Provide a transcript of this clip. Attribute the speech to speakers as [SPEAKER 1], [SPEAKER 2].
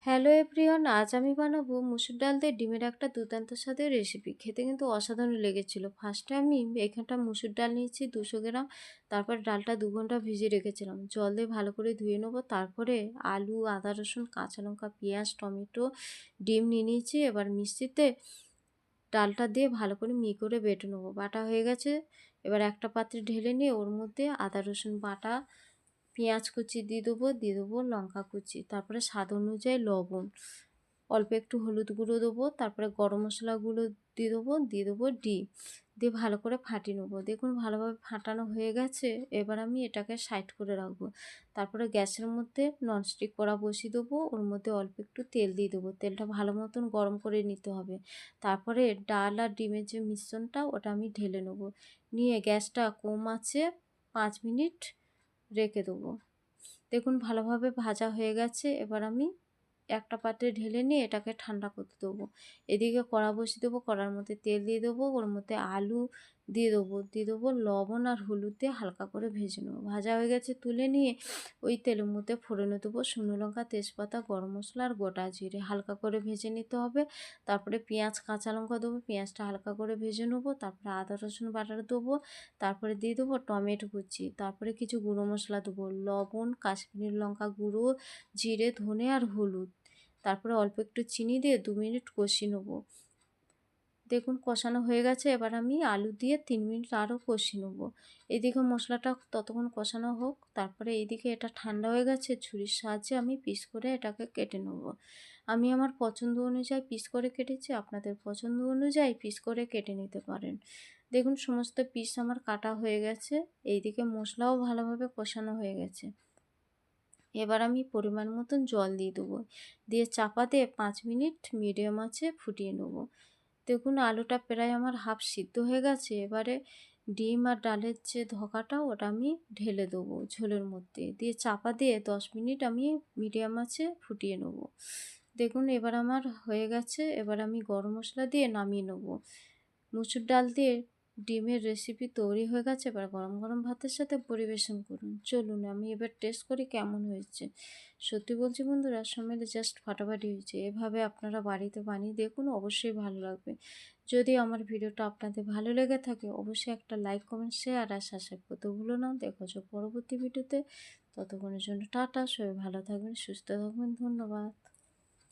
[SPEAKER 1] Hello everyone, আজ আমি বানাবো মুসুর ডাল দিয়ে ডিমের একটা দুর্দান্ত স্বাদের রেসিপি। খেতে কিন্তু অসাধারণ লেগেছিল। ফার্স্টে আমি এখানটা মুসুর ডাল নিয়েছি 200 গ্রাম। তারপর ডালটা 2 ঘন্টা ভিজিয়ে রেখেছিলাম, জল দিয়ে ভালো করে ধুয়ে নেবো। তারপরে আলু, আদা, রসুন, কাঁচা লঙ্কা, পেঁয়াজ, টমেটো, ডিম নিয়ে নিয়েছি। এবার মিক্সিতে ডালটা দিয়ে ভালো করে করে বেটে নেবো। বাটা হয়ে গেছে। এবার একটা পাত্রে ঢেলে নিয়ে ওর মধ্যে আদা রসুন বাটা, পেঁয়াজ কুচি দিয়ে দেবো লঙ্কা কুচি, তারপরে স্বাদ অনুযায়ী লবণ, অল্প একটু হলুদ গুঁড়ো দেবো, তারপরে গরম মশলা গুঁড়ো দিয়ে দেবো ডিম, দিয়ে ভালো করে ফাটিয়ে নেবো। দেখুন ভালোভাবে ফাটানো হয়ে গেছে। এবার আমি এটাকে সাইড করে রাখবো। তারপরে গ্যাসের মধ্যে ননস্টিক কড়া বসিয়ে দেবো, ওর মধ্যে অল্প একটু তেল দিয়ে দেবো। তেলটা ভালো মতন গরম করে নিতে হবে। তারপরে ডাল আর ডিমের যে মিশ্রণটা ওটা আমি ঢেলে নেবো, নিয়ে গ্যাসটা কম আছে 5 মিনিট রেখে দেবো। দেখুন ভালোভাবে ভাজা হয়ে গেছে। এবার আমি একটা পাত্রে ঢেলে নিয়ে এটাকে ঠান্ডা করতে দেবো। এদিকে কড়া বসিয়ে দেবো, কড়ার মধ্যে তেল দিয়ে দেবো, ওর মধ্যে আলু দিয়ে দেবো লবণ আর হলুদ দিয়ে হালকা করে ভেজে নেবো। ভাজা হয়ে গেছে, তুলে নিয়ে ওই তেলের মধ্যে ফোড়নে দেবো শুকনো লঙ্কা, তেজপাতা, গরম মশলা আর গোটা জিরে, হালকা করে ভেজে নিতে হবে। তারপরে পেঁয়াজ, কাঁচা লঙ্কা দেবো, পেঁয়াজটা হালকা করে ভেজে নেবো। তারপরে আদা রসুন বাটা দেবো, তারপরে দিয়ে দেবো টমেটো কুচি, তারপরে কিছু গুঁড়ো মশলা দেবো, লবণ, কাশ্মীরি লঙ্কা গুঁড়ো, জিরে, ধনে আর হলুদ। তারপরে অল্প একটু চিনি দিয়ে 2 মিনিট কষিয়ে নেবো। দেখুন কষানো হয়ে গেছে। এবার আমি আলু দিয়ে 3 মিনিট আরও কষিয়ে নেবো। এদিকে মশলাটা ততক্ষণ কষানো হোক। তারপরে এইদিকে এটা ঠান্ডা হয়ে গেছে, ছুরির সাহায্যে আমি পিস করে এটাকে কেটে নেব। আমি আমার পছন্দ অনুযায়ী পিস করে কেটেছি, আপনাদের পছন্দ অনুযায়ী পিস করে কেটে নিতে পারেন। দেখুন সমস্ত পিস আমার কাটা হয়ে গেছে। এইদিকে মশলাও ভালোভাবে কষানো হয়ে গেছে। এবার আমি পরিমাণ মতন জল দিয়ে দেবো, দিয়ে চাপা দিয়ে 5 মিনিট মিডিয়াম আঁচে ফুটিয়ে নেব। দেখুন আলুটা প্রায় আমার হাফ সিদ্ধ হয়ে গেছে। এবারে ডিম আর ডালের যে ধোঁকাটা ওটা আমি ঢেলে দেবো ঝোলের মধ্যে, দিয়ে চাপা দিয়ে 10 মিনিট আমি মিডিয়াম আঁচে ফুটিয়ে নেব। দেখুন এবার আমার হয়ে গেছে। এবার আমি গরম মশলা দিয়ে নামিয়ে নেব। মুসুর ডাল দিয়ে ডিমের রেসিপি তৈরি হয়ে গেছে। এবার গরম গরম ভাতের সাথে পরিবেশন করুন। চলুন আমি এবার টেস্ট করি কেমন হয়েছে। সত্যি বলছি বন্ধুরা, সমেত জাস্ট ফাটাফাটি হয়েছে। এভাবে আপনারা বাড়িতে বানিয়ে দেখুন, অবশ্যই ভালো লাগবে। যদি আমার ভিডিওটা আপনাদের ভালো লেগে থাকে অবশ্যই একটা লাইক, কমেন্ট, শেয়ার আর সাবস্ক্রাইব করতে ভুলো না। দেখা হচ্ছে পরবর্তী ভিডিওতে। ততক্ষণের জন্য টাটা, সবাই ভালো থাকবেন, সুস্থ থাকবেন, ধন্যবাদ।